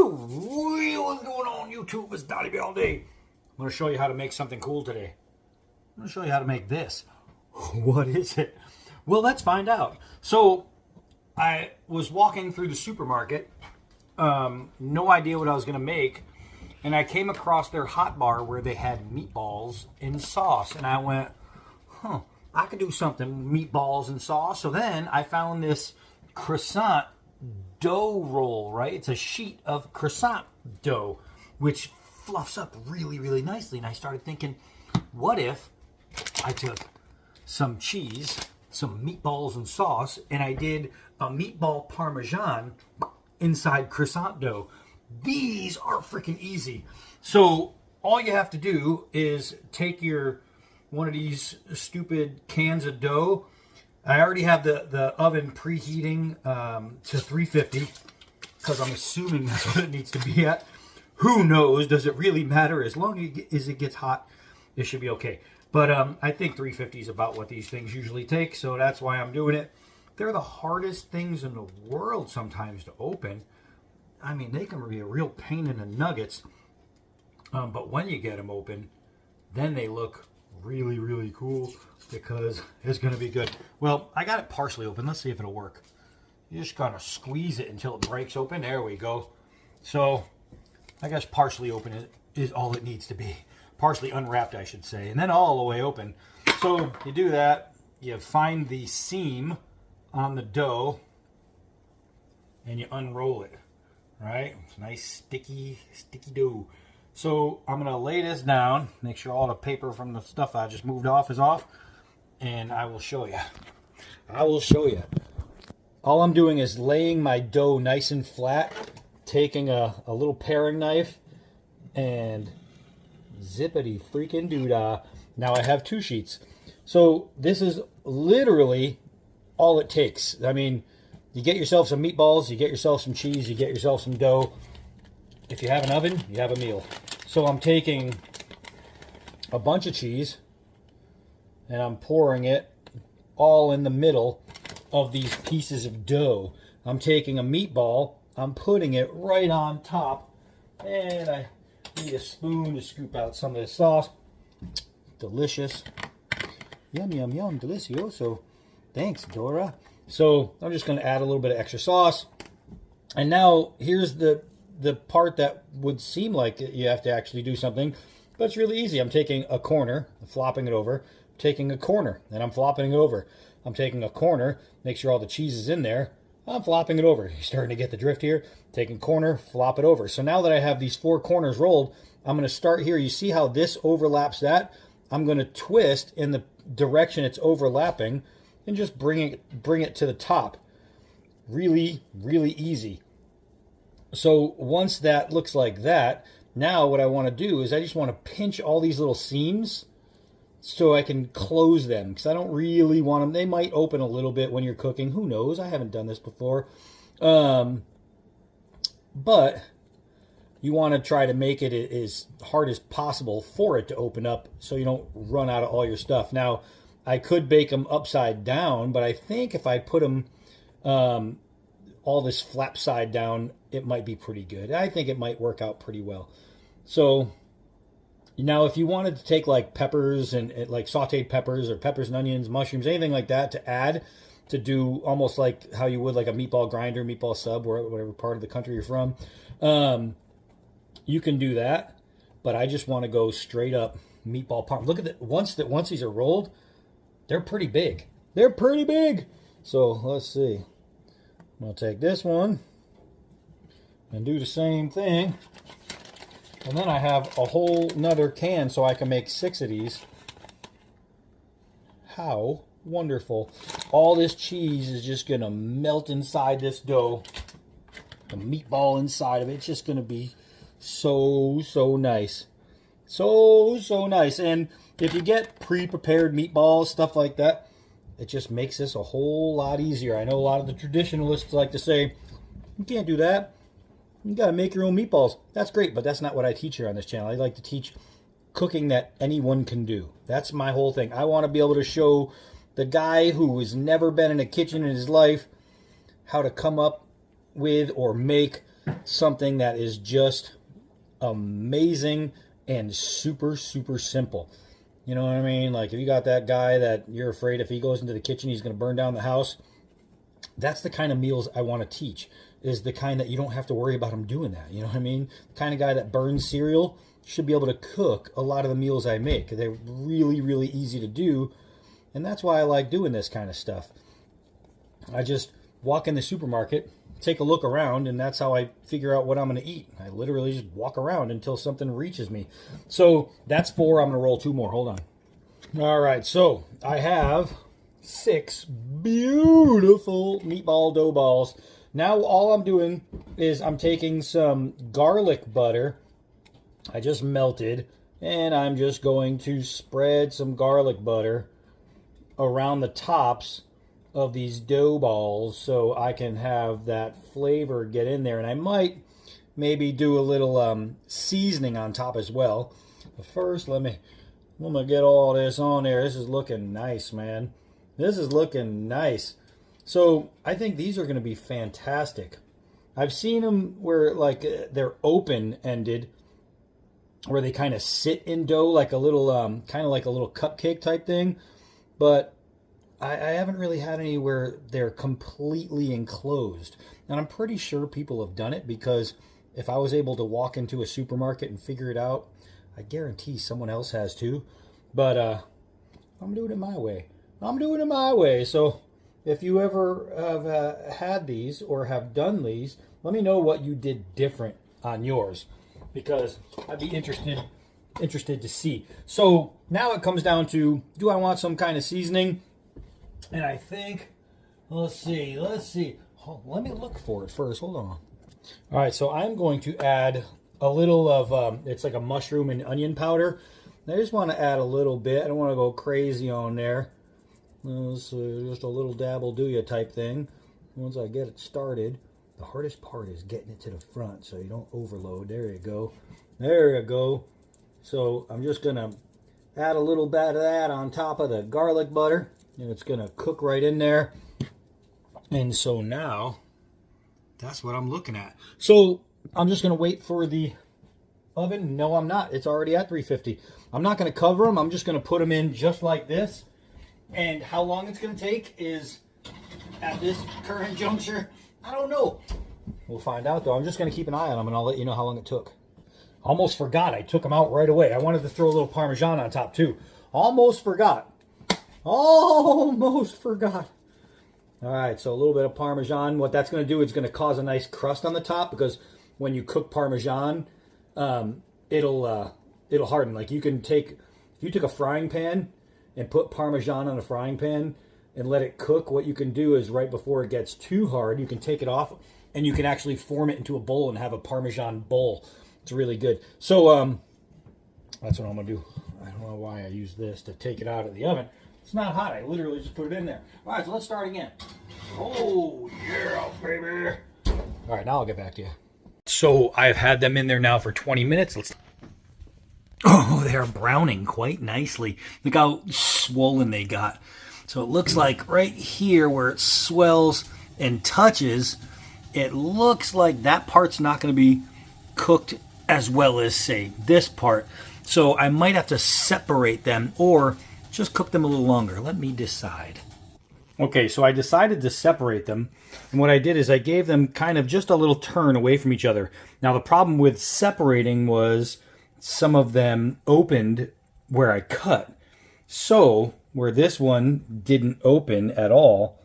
What's going on, YouTube? It's Donnie all day. I'm going to show you how to make something cool today. I'm going to show you how to make this. What is it? Well, let's find out. So, I was walking through the supermarket, no idea what I was going to make, and I came across their hot bar where they had meatballs in sauce, and I went, I could do something, meatballs and sauce. So then I found this cresant dough roll, right? It's a sheet of cresant dough, which fluffs up really, really nicely. And I started thinking, what if I took some cheese, some meatballs and sauce, and I did a meatball parmesan inside cresant dough? These are freaking easy. So all you have to do is take one of these stupid cans of dough. I already have the oven preheating to 350 because I'm assuming that's what it needs to be at. Who knows? Does it really matter? As long as it gets hot, it should be okay. But I think 350 is about what these things usually take, so that's why I'm doing it. They're the hardest things in the world sometimes to open. I mean, they can be a real pain in the nuggets. But when you get them open, then they look really, really cool because it's going to be good. Well, I got it partially open. Let's see if it'll work. You just got to squeeze it until it breaks open. There we go. So, I guess partially open is all it needs to be. Partially unwrapped, I should say. And then all the way open. So, you do that. You find the seam on the dough. And you unroll it. Right? It's nice, sticky dough. So I'm going to lay this down, make sure all the paper from the stuff I just moved off is off, and I will show you. All I'm doing is laying my dough nice and flat, taking a little paring knife, and zippity freaking doodah. Now I have 2 sheets. So this is literally all it takes. I mean, you get yourself some meatballs, you get yourself some cheese, you get yourself some dough. If you have an oven, you have a meal. So I'm taking a bunch of cheese and I'm pouring it all in the middle of these pieces of dough. I'm taking a meatball, I'm putting it right on top, and I need a spoon to scoop out some of the sauce. Delicious. Yum, yum, yum, delicioso. Thanks, Dora. So I'm just going to add a little bit of extra sauce. And now here's the part that would seem like you have to actually do something, but it's really easy. I'm taking a corner, flopping it over, taking a corner, and I'm flopping it over. I'm taking a corner, make sure all the cheese is in there, I'm flopping it over. You're starting to get the drift here. Taking corner, flop it over. So now that I have these 4 corners rolled, I'm going to start here. You see how this overlaps that? I'm going to twist in the direction it's overlapping and just bring it to the top. Really, really easy. So once that looks like that, now what I want to do is I just want to pinch all these little seams so I can close them, because I don't really want them. They might open a little bit when you're cooking. Who knows? I haven't done this before. But you want to try to make it as hard as possible for it to open up so you don't run out of all your stuff. Now, I could bake them upside down, but I think if I put them all this flap side down, it might be pretty good. I think it might work out pretty well. So now if you wanted to take like peppers and like sauteed peppers or peppers and onions, mushrooms, anything like that to add to do almost like how you would like a meatball grinder, meatball sub, or whatever part of the country you're from, you can do that. But I just want to go straight up meatball parm. Look at that. Once these are rolled, they're pretty big. They're pretty big. So let's see. I'm going to take this one and do the same thing. And then I have a whole nother can so I can make 6 of these. How wonderful. All this cheese is just going to melt inside this dough. The meatball inside of it. It's just going to be so, so nice. So, so nice. And if you get pre-prepared meatballs, stuff like that, it just makes this a whole lot easier. I know a lot of the traditionalists like to say, you can't do that. You got to make your own meatballs. That's great, but that's not what I teach here on this channel. I like to teach cooking that anyone can do. That's my whole thing. I want to be able to show the guy who has never been in a kitchen in his life how to come up with or make something that is just amazing and super, super simple. You know what I mean? Like if you got that guy that you're afraid if he goes into the kitchen, he's going to burn down the house. That's the kind of meals I want to teach, is the kind that you don't have to worry about him doing that. You know what I mean? The kind of guy that burns cereal should be able to cook a lot of the meals I make. They're really, really easy to do. And that's why I like doing this kind of stuff. I just walk in the supermarket, take a look around, and that's how I figure out what I'm going to eat. I literally just walk around until something reaches me. So that's 4. I'm going to roll 2 more. Hold on. All right, so I have 6 beautiful meatball dough balls. Now all I'm doing is I'm taking some garlic butter I just melted, and I'm just going to spread some garlic butter around the tops of these dough balls so I can have that flavor get in there. And I might maybe do a little seasoning on top as well. But first, let me get all this on there. This is looking nice, man. This is looking nice. So I think these are going to be fantastic. I've seen them where like they're open-ended, where they kind of sit in dough like a little, kind of like a little cupcake type thing. But I haven't really had any where they're completely enclosed. And I'm pretty sure people have done it, because if I was able to walk into a supermarket and figure it out, I guarantee someone else has too. But I'm doing it my way. I'm doing it my way. So if you ever have had these or have done these, let me know what you did different on yours, because I'd be interested to see. So now it comes down to, do I want some kind of seasoning? And I think, let's see. Oh, let me look for it first. Hold on. All right, so I'm going to add a little of, it's like a mushroom and onion powder. I just want to add a little bit. I don't want to go crazy on there. Just a little dab will do ya type thing. Once I get it started, the hardest part is getting it to the front so you don't overload. There you go. There you go. So I'm just going to add a little bit of that on top of the garlic butter. And it's going to cook right in there. And so now, that's what I'm looking at. So I'm just going to wait for the oven. No, I'm not. It's already at 350. I'm not going to cover them. I'm just going to put them in just like this. And how long it's going to take is, at this current juncture, I don't know. We'll find out, though. I'm just going to keep an eye on them, and I'll let you know how long it took. Almost forgot. I took them out right away. I wanted to throw a little Parmesan on top, too. Almost forgot. Almost forgot. All right, so a little bit of Parmesan. What that's going to do is going to cause a nice crust on the top, because when you cook Parmesan, it'll harden. Like you can take, if you took a frying pan and put Parmesan on a frying pan and let it cook, what you can do is right before it gets too hard, you can take it off and you can actually form it into a bowl and have a Parmesan bowl. It's really good. So that's what I'm going to do. I don't know why I use this to take it out of the oven. It's not hot. I literally just put it in there. All right, so let's start again. Oh, yeah, baby. All right, now I'll get back to you. So I've had them in there now for 20 minutes. Oh, they're browning quite nicely. Look how swollen they got. So it looks like right here where it swells and touches, it looks like that part's not going to be cooked as well as, say, this part. So I might have to separate them or just cook them a little longer. Let me decide. Okay, so I decided to separate them. And what I did is I gave them kind of just a little turn away from each other. Now the problem with separating was some of them opened where I cut. So where this one didn't open at all,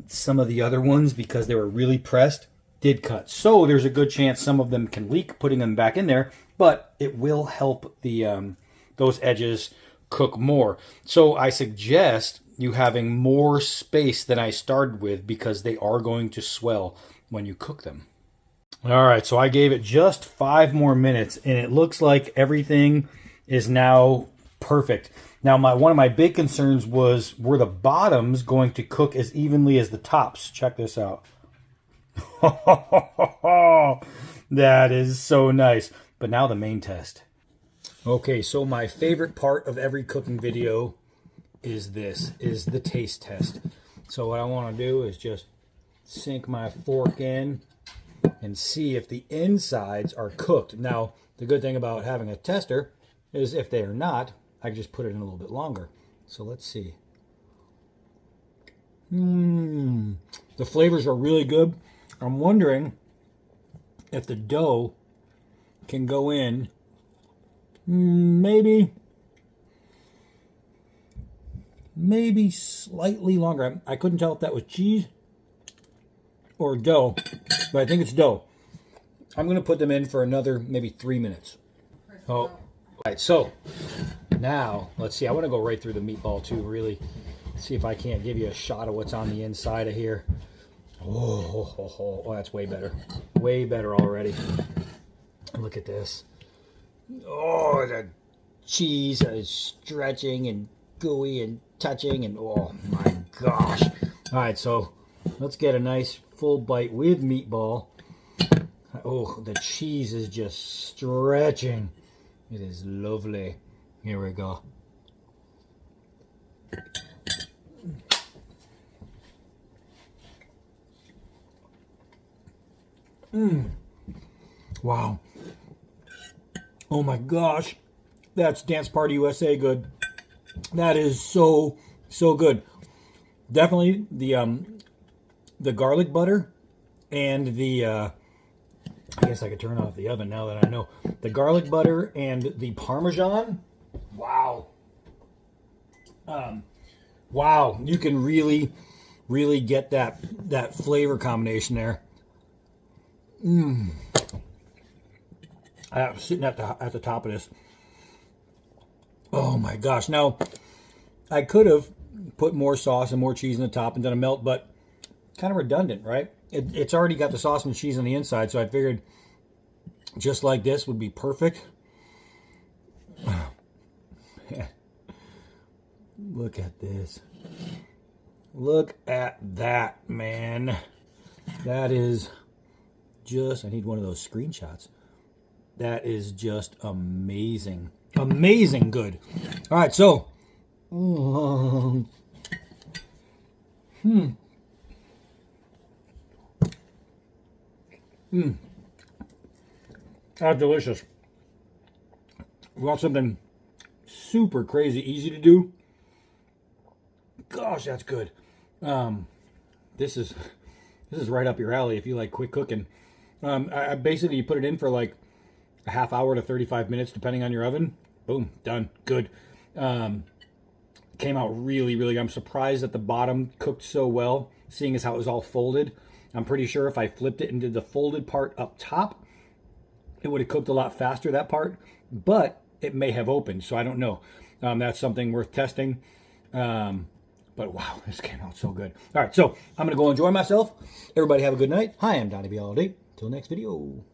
some of the other ones, because they were really pressed, did cut. So there's a good chance some of them can leak putting them back in there, but it will help the those edges cook more. So I suggest you having more space than I started with, because they are going to swell when you cook them. All right, so I gave it just 5 more minutes, and it looks like everything is now perfect. Now, one of my big concerns was, were the bottoms going to cook as evenly as the tops? Check this out. That is so nice. But now the main test. Okay, so my favorite part of every cooking video is the taste test. So what I want to do is just sink my fork in and see if the insides are cooked. Now, the good thing about having a tester is if they are not, I can just put it in a little bit longer. So let's see. The flavors are really good. I'm wondering if the dough can go in maybe slightly longer. I couldn't tell if that was cheese or dough, but I think it's dough. I'm going to put them in for another maybe 3 minutes. Oh, all right. So now let's see. I want to go right through the meatball too, really see if I can't give you a shot of what's on the inside of here. Oh, that's way better. Way better already. Look at this. Oh, the cheese is stretching and gooey and touching, and oh my gosh. All right, so let's get a nice full bite with meatball. Oh, the cheese is just stretching. It is lovely. Here we go. Wow. Oh my gosh. That's Dance Party USA good. That is so good. Definitely the garlic butter and the I guess I could turn off the oven now that I know. The garlic butter and the Parmesan. Wow. Wow, you can really get that flavor combination there. I'm sitting at the top of this. Oh my gosh. Now, I could have put more sauce and more cheese in the top and done a melt, but kind of redundant, right? It's already got the sauce and cheese on the inside, so I figured just like this would be perfect. Look at this. Look at that, man. That is just, I need one of those screenshots. That is just amazing. Amazing good. All right, so. That's delicious. We want something super crazy, easy to do. Gosh, that's good. This is right up your alley if you like quick cooking. I basically, you put it in for like a half hour to 35 minutes, depending on your oven. Boom, done. Good. Came out really. I'm surprised that the bottom cooked so well, seeing as how it was all folded. I'm pretty sure if I flipped it and did the folded part up top, it would have cooked a lot faster, that part, but it may have opened, so I don't know. That's something worth testing. But wow, this came out so good. All right, so I'm going to go enjoy myself. Everybody have a good night. Hi, I'm Donnie B all day. Till next video.